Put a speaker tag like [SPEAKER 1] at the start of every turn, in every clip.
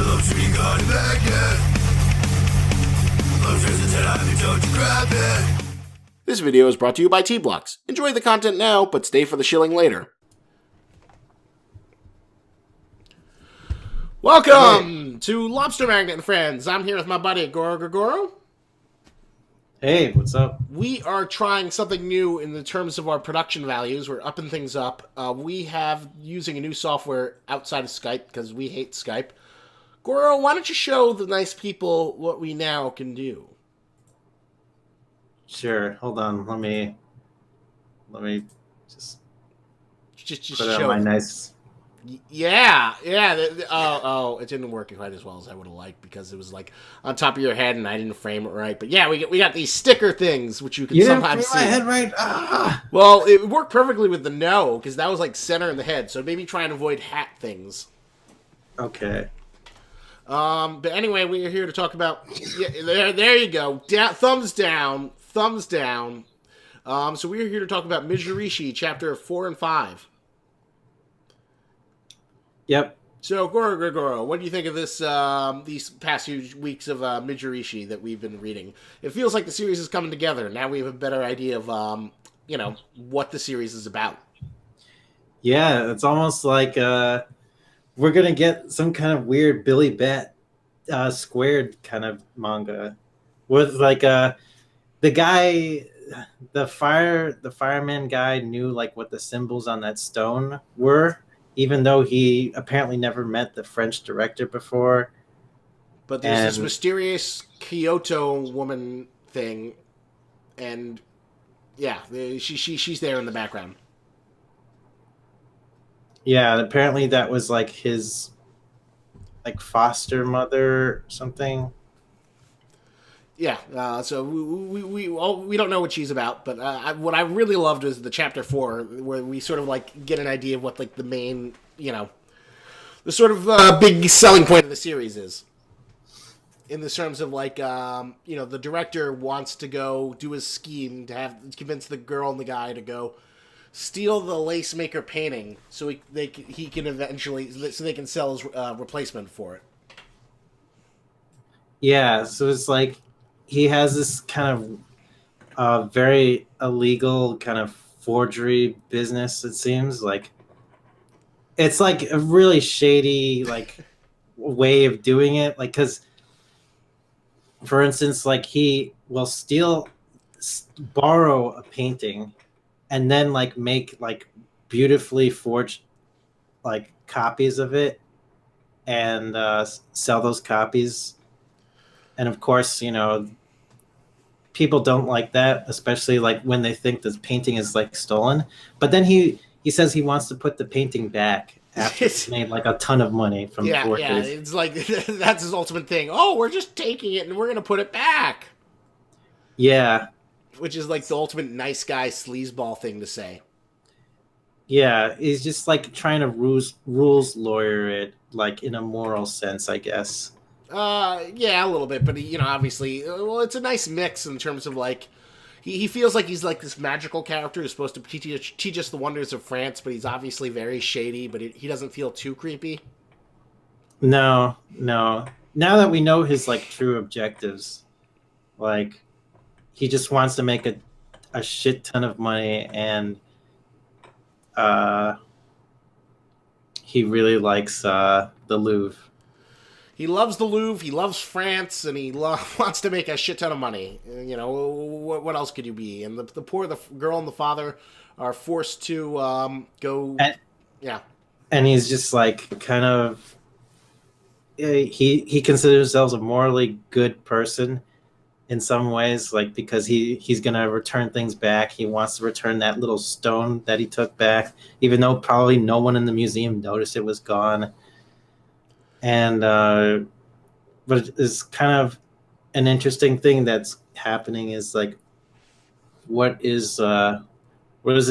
[SPEAKER 1] Luxury got it back yet. Luxury's a 10, I think don't you grab it. This video is brought to you by T-Blocks. Enjoy the content now, but stay for the shilling later. Welcome to Lobster Magnet and Friends. I'm here with my buddy Goro.
[SPEAKER 2] Hey, what's up?
[SPEAKER 1] We are trying something new in the terms of our production values. We're upping things up. We have using a new software outside of Skype because we hate Skype. Goro, why don't you show the nice people what we now can do?
[SPEAKER 2] Sure. Hold on. Let me just
[SPEAKER 1] Just
[SPEAKER 2] put
[SPEAKER 1] show
[SPEAKER 2] on my nice.
[SPEAKER 1] Yeah. It didn't work quite as well as I would have liked because it was like on top of your head and I didn't frame it right. But yeah, we got these sticker things which you can sometimes see.
[SPEAKER 2] My head right. Ah.
[SPEAKER 1] Well, it worked perfectly with the no because that was like center in the head. So maybe try and avoid hat things.
[SPEAKER 2] Okay.
[SPEAKER 1] But anyway, we are here to talk about. Yeah, there you go. Thumbs down. So we are here to talk about Mujirushi chapter 4 and 5.
[SPEAKER 2] Yep.
[SPEAKER 1] So, Goro, what do you think of this? These past few weeks of Mujirushi that we've been reading? It feels like the series is coming together. Now we have a better idea of, what the series is about.
[SPEAKER 2] Yeah, it's almost like we're gonna get some kind of weird Billy Bat squared kind of manga with like the guy, the fireman guy knew like what the symbols on that stone were. Even though he apparently never met the French director before.
[SPEAKER 1] But there's this mysterious Kyoto woman thing, and yeah, she's there in the background.
[SPEAKER 2] Yeah, apparently that was like his like foster mother or something.
[SPEAKER 1] Yeah, so we don't know what she's about, but what I really loved was the chapter 4, where we sort of like get an idea of what like the main, the sort of big selling point of the series is. In the terms of like, the director wants to go do his scheme to convince the girl and the guy to go steal the lace maker painting, so he can eventually so they can sell his replacement for it.
[SPEAKER 2] Yeah, so it's like. He has this kind of very illegal kind of forgery business, it seems. Like it's like a really shady like way of doing it. Like, because for instance, like he will borrow a painting and then like make like beautifully forged like copies of it and sell those copies. And of course, people don't like that, especially like when they think this painting is like stolen. But then he says he wants to put the painting back after it's made like a ton of money from the forgers.
[SPEAKER 1] Yeah, it's like that's his ultimate thing. Oh, we're just taking it and we're gonna put it back.
[SPEAKER 2] Yeah,
[SPEAKER 1] which is like the ultimate nice guy sleazeball thing to say.
[SPEAKER 2] Yeah, he's just like trying to rules lawyer it, like in a moral sense, I guess.
[SPEAKER 1] Yeah, a little bit, but obviously, well, it's a nice mix in terms of like, he feels like he's like this magical character who's supposed to teach us the wonders of France, but he's obviously very shady, but he doesn't feel too creepy.
[SPEAKER 2] No. Now that we know his like true objectives, like he just wants to make a shit ton of money, and he really likes the Louvre.
[SPEAKER 1] He loves the Louvre, he loves France, and he wants to make a shit ton of money. What else could you be? And the girl and the father are forced to go... Yeah.
[SPEAKER 2] And he's just like kind of... He considers himself a morally good person in some ways, like because he's going to return things back. He wants to return that little stone that he took back, even though probably no one in the museum noticed it was gone. And but it's kind of an interesting thing that's happening is like what is the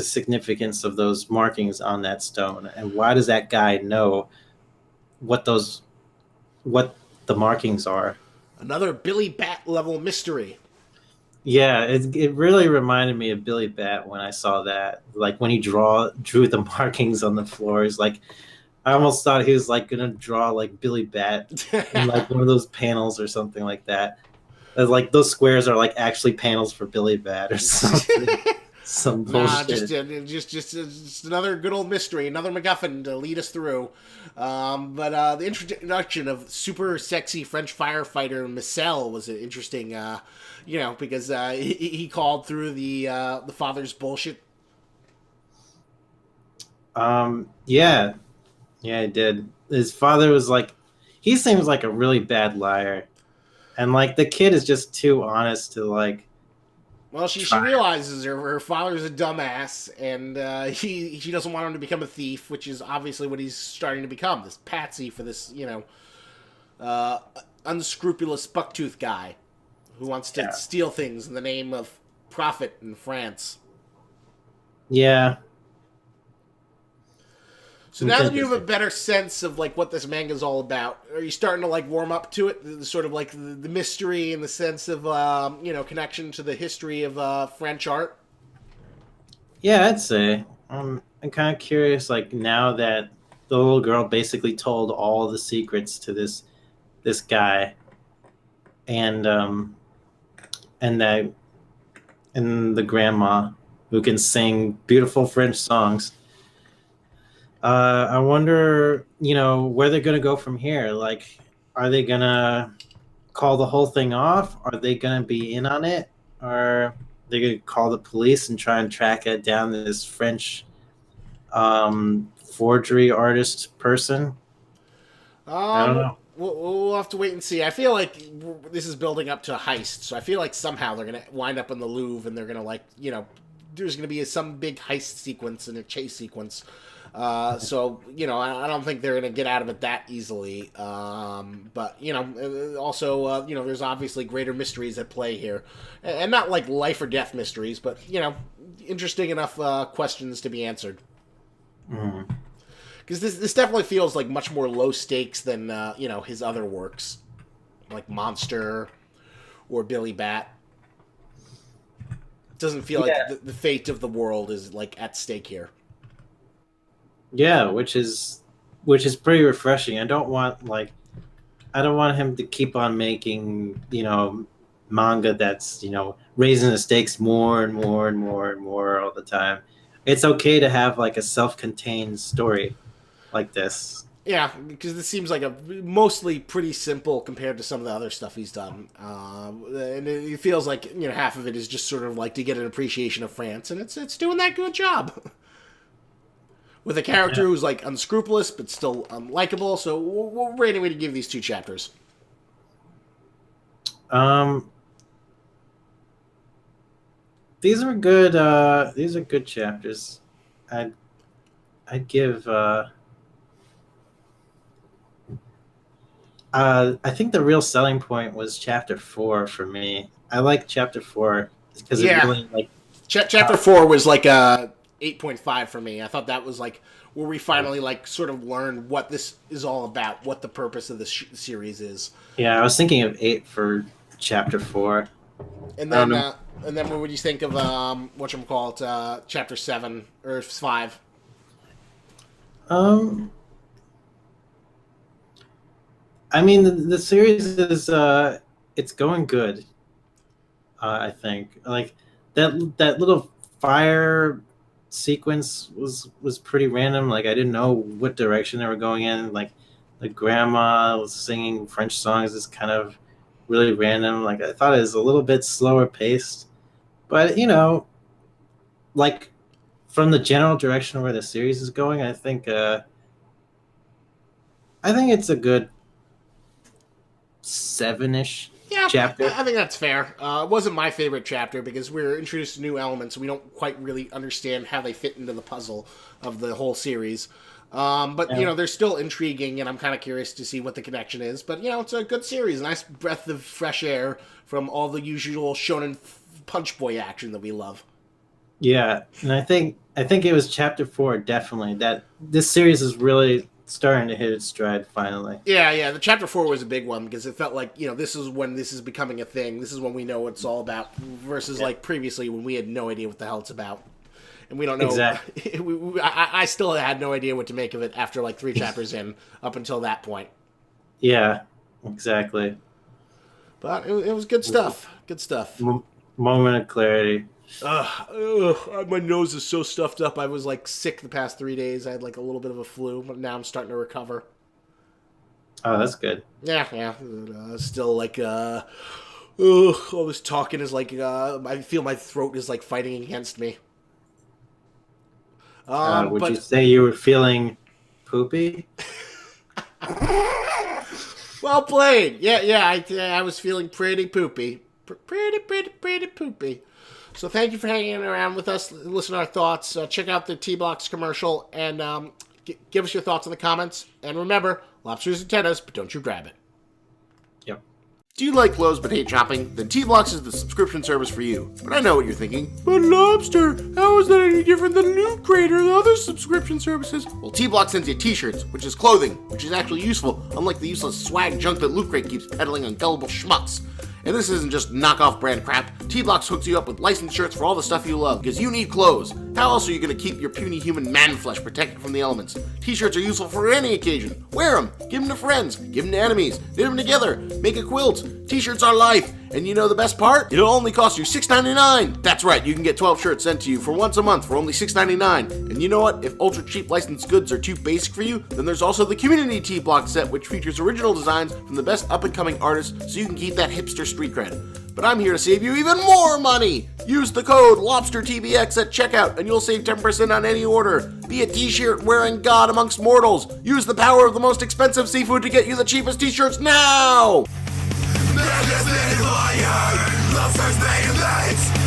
[SPEAKER 2] significance of those markings on that stone, and why does that guy know what the markings are?
[SPEAKER 1] Another Billy Bat level mystery.
[SPEAKER 2] Yeah, it really reminded me of Billy Bat when I saw that. Like when he drew the markings on the floors, like I almost thought he was like gonna draw like Billy Bat in like one of those panels or something like that. Like those squares are like actually panels for Billy Bat or something. Some
[SPEAKER 1] Nah,
[SPEAKER 2] bullshit.
[SPEAKER 1] just another good old mystery, another MacGuffin to lead us through. But the introduction of super sexy French firefighter Michel was an interesting, because he called through the father's bullshit.
[SPEAKER 2] Yeah, yeah, he did. His father was like, he seems like a really bad liar, and like the kid is just too honest to like
[SPEAKER 1] Well, she
[SPEAKER 2] try.
[SPEAKER 1] realizes her father's a dumbass, and she doesn't want him to become a thief, which is obviously what he's starting to become. This patsy for this uh, unscrupulous bucktooth guy who wants to
[SPEAKER 2] Yeah,
[SPEAKER 1] steal things in the name of profit in France.
[SPEAKER 2] yeah.
[SPEAKER 1] So
[SPEAKER 2] It's
[SPEAKER 1] now that you have a
[SPEAKER 2] interesting.
[SPEAKER 1] better sense of like what this manga is all about, are you starting to like warm up to it? Sort of like the mystery and the sense of connection to the history of French art.
[SPEAKER 2] Yeah, I'd say. I'm kind of curious. Like now that the little girl basically told all the secrets to this guy, and and that and the grandma who can sing beautiful French songs. I wonder, where they're gonna go from here. Like, are they gonna call the whole thing off? Are they gonna be in on it? Or they gonna call the police and try and track it down this French forgery artist person? I don't know.
[SPEAKER 1] We'll have to wait and see. I feel like this is building up to a heist, so I feel like somehow they're gonna wind up in the Louvre, and they're gonna there's gonna be some big heist sequence and a chase sequence. I don't think they're gonna get out of it that easily. But there's obviously greater mysteries at play here, and not like life or death mysteries, but interesting enough questions to be answered.
[SPEAKER 2] Mm.
[SPEAKER 1] Because this definitely feels like much more low stakes than his other works, like Monster or Billy Bat. It doesn't feel like
[SPEAKER 2] Yeah,
[SPEAKER 1] the fate of the world is like at stake here.
[SPEAKER 2] yeah, which is pretty refreshing. I don't want him to keep on making, manga that's, raising the stakes more and more and more and more all the time. It's okay to have like a self-contained story like this.
[SPEAKER 1] Yeah, because this seems like a mostly pretty simple compared to some of the other stuff he's done, and it feels like half of it is just sort of like to get an appreciation of France, and it's doing that good job with a character
[SPEAKER 2] Yeah.
[SPEAKER 1] who's like unscrupulous but still unlikable. So, what rating would you give these two chapters?
[SPEAKER 2] Um, these are good chapters. I'd I'd give I think the real selling point was chapter 4 for me. I like chapter 4 because it
[SPEAKER 1] Yeah,
[SPEAKER 2] really like
[SPEAKER 1] chapter
[SPEAKER 2] uh,
[SPEAKER 1] 4 was like a 8.5 for me. I thought that was like where we finally like sort of learned what this is all about, what the purpose of this series is.
[SPEAKER 2] yeah, I was thinking of 8 for chapter 4.
[SPEAKER 1] And
[SPEAKER 2] I don't
[SPEAKER 1] then
[SPEAKER 2] know.
[SPEAKER 1] uh, and then what would you think of whatchamacallit, chapter 7 or 5?
[SPEAKER 2] Um, I mean, the series is it's going good. I think like that little fire sequence was pretty random. Like I didn't know what direction they were going in. Like the grandma was singing French songs is kind of really random. Like I thought it was a little bit slower paced, but like from the general direction where the series is going, I think it's a good 7-ish
[SPEAKER 1] Yeah,
[SPEAKER 2] chapter.
[SPEAKER 1] I think that's fair. It wasn't my favorite chapter because we're introduced to new elements. We don't quite really understand how they fit into the puzzle of the whole series. But
[SPEAKER 2] Yeah.
[SPEAKER 1] they're still intriguing, and I'm kind of curious to see what the connection is. But it's a good series, a nice breath of fresh air from all the usual shonen punch boy action that we love.
[SPEAKER 2] Yeah, and I think it was chapter 4 definitely that this series is really starting to hit its stride finally.
[SPEAKER 1] Yeah. The chapter 4 was a big one because it felt like this is when this is becoming a thing. This is when we know what it's all about. Versus
[SPEAKER 2] Yeah.
[SPEAKER 1] like previously when we had no idea what the hell it's about. and we don't know.
[SPEAKER 2] Exactly.
[SPEAKER 1] I still had no idea what to make of it after like 3 chapters in, up until that point.
[SPEAKER 2] Yeah, exactly.
[SPEAKER 1] But it was good stuff. Good stuff.
[SPEAKER 2] Moment of clarity.
[SPEAKER 1] My nose is so stuffed up. I was like sick the past 3 days. I had like a little bit of a flu, but now I'm starting to recover.
[SPEAKER 2] Oh, that's good.
[SPEAKER 1] Yeah. Still like, all this talking is like, I feel my throat is like fighting against me.
[SPEAKER 2] Would you say you were feeling poopy?
[SPEAKER 1] Well played. Yeah. I was feeling pretty poopy. Pretty poopy. So thank you for hanging around with us. Listen to our thoughts. Check out the T-Blocks commercial and give us your thoughts in the comments. And remember, lobsters and tennis, but don't you grab it.
[SPEAKER 2] Yep.
[SPEAKER 1] Do you like clothes but hate shopping? Then T-Blocks is the subscription service for you. But I know what you're thinking. But Lobster, how is that any different than Loot Crate or the other subscription services? Well, T-Blocks sends you t-shirts, which is clothing, which is actually useful, unlike the useless swag junk that Loot Crate keeps peddling on gullible schmucks. And this isn't just knockoff brand crap. T-Blocks hooks you up with licensed shirts for all the stuff you love, because you need clothes. How else are you going to keep your puny human man flesh protected from the elements? T-shirts are useful for any occasion. Wear them, give them to friends, give them to enemies, knit them together, make a quilt. T-shirts are life. And you know the best part? It'll only cost you $6.99. That's right, you can get 12 shirts sent to you for once a month for only $6.99. And you know what? If ultra cheap licensed goods are too basic for you, then there's also the Community T-Block set, which features original designs from the best up-and-coming artists so you can keep that hipster street cred. But I'm here to save you even more money! Use the code LOBSTERTBX at checkout and you'll save 10% on any order. Be a t-shirt wearing god amongst mortals. Use the power of the most expensive seafood to get you the cheapest t-shirts now!
[SPEAKER 3] Lobsters made of lights.